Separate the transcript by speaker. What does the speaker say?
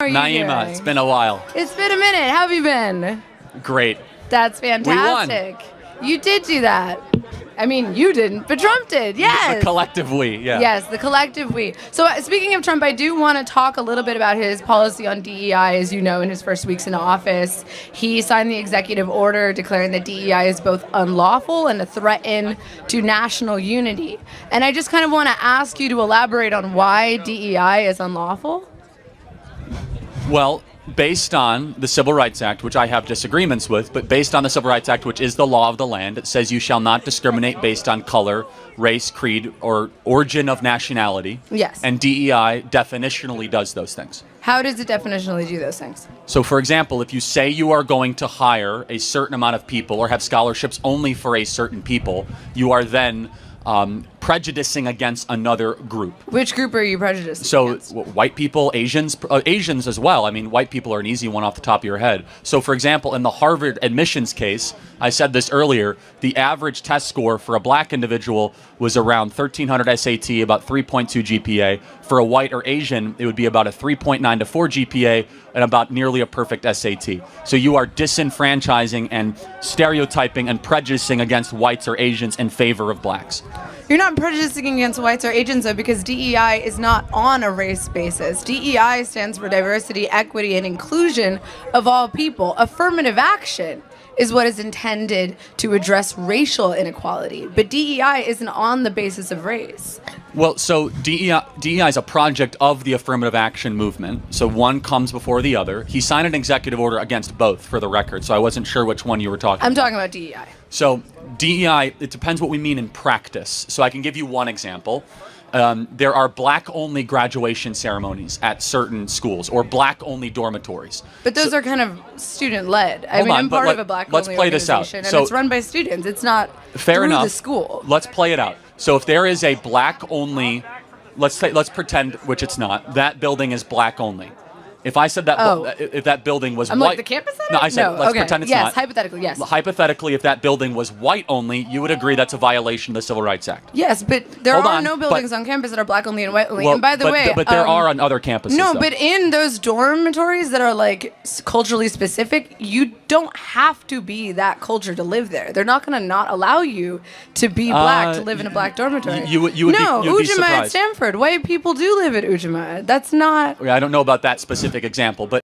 Speaker 1: are you
Speaker 2: Naima,
Speaker 1: doing?
Speaker 2: it's been a while.
Speaker 1: It's been a minute. How have you been?
Speaker 2: Great.
Speaker 1: That's fantastic. You did do that. I mean, you didn't, but Trump did. Yes.
Speaker 2: The collective we, yeah.
Speaker 1: Yes, the collective we. So speaking of Trump, I do want to talk a little bit about his policy on DEI. As you know, in his first weeks in office, he signed the executive order declaring that DEI is both unlawful and a threat to national unity. And I just kind of want to ask you to elaborate on why DEI is unlawful.
Speaker 2: Well, based on the Civil Rights Act, which I have disagreements with, but based on the Civil Rights Act, which is the law of the land, it says you shall not discriminate based on color, race, creed, or origin of nationality.
Speaker 1: Yes.
Speaker 2: And DEI definitionally does those things.
Speaker 1: How does it definitionally do those things?
Speaker 2: So, for example, if you say you are going to hire a certain amount of people or have scholarships only for a certain people, you are then prejudicing against another group.
Speaker 1: Which group are you prejudiced
Speaker 2: So
Speaker 1: against?
Speaker 2: white people, Asians as well. I mean, white people are an easy one off the top of your head. So, for example, in the Harvard admissions case, I said this earlier, the average test score for a black individual was around 1,300 SAT, about 3.2 GPA. For a white or Asian, it would be about a 3.9 to 4 GPA and about nearly a perfect SAT. So you are disenfranchising and stereotyping and prejudicing against whites or Asians in favor of blacks.
Speaker 1: You're not prejudicing against whites or Asians, though, because DEI is not on a race basis. DEI stands for diversity, equity, and inclusion of all people. Affirmative action is what is intended to address racial inequality, but DEI isn't on the basis of race.
Speaker 2: Well, so DEI is a project of the affirmative action movement. So one comes before the other. He signed an executive order against both, for the record, so I wasn't sure which one you were talking about.
Speaker 1: I'm talking about DEI.
Speaker 2: So DEI, it depends what we mean in practice. So I can give you one example. There are black-only graduation ceremonies at certain schools or black-only dormitories.
Speaker 1: But those are kind of student-led. I
Speaker 2: Hold
Speaker 1: mean,
Speaker 2: on,
Speaker 1: I'm
Speaker 2: but
Speaker 1: part of a black-only
Speaker 2: let's play this out.
Speaker 1: organization,
Speaker 2: So-
Speaker 1: and it's run by students. It's not
Speaker 2: Fair
Speaker 1: through
Speaker 2: enough.
Speaker 1: the school.
Speaker 2: Let's play it out. So if there is a black-only, let's pretend, which it's not, that building is black-only. If I said that, if that building was
Speaker 1: I'm
Speaker 2: white,
Speaker 1: like, the campus center?
Speaker 2: No, I said let's
Speaker 1: okay.
Speaker 2: pretend it's
Speaker 1: yes,
Speaker 2: not.
Speaker 1: hypothetically, yes.
Speaker 2: Hypothetically, if that building was white only, you would agree that's a violation of the Civil Rights Act.
Speaker 1: Yes, but there
Speaker 2: Hold
Speaker 1: are
Speaker 2: on,
Speaker 1: no buildings on campus that are black only and white only.
Speaker 2: Well,
Speaker 1: and by the way,
Speaker 2: but there are on other campuses.
Speaker 1: No,
Speaker 2: though.
Speaker 1: but in those dormitories that are like culturally specific, you don't have to be that culture to live there. They're not going to not allow you to be black to live in a black dormitory.
Speaker 2: You would
Speaker 1: no,
Speaker 2: be, you'd be
Speaker 1: Ujima at
Speaker 2: surprised.
Speaker 1: Stanford. White people do live at Ujima. That's not.
Speaker 2: I don't know about that specific example, but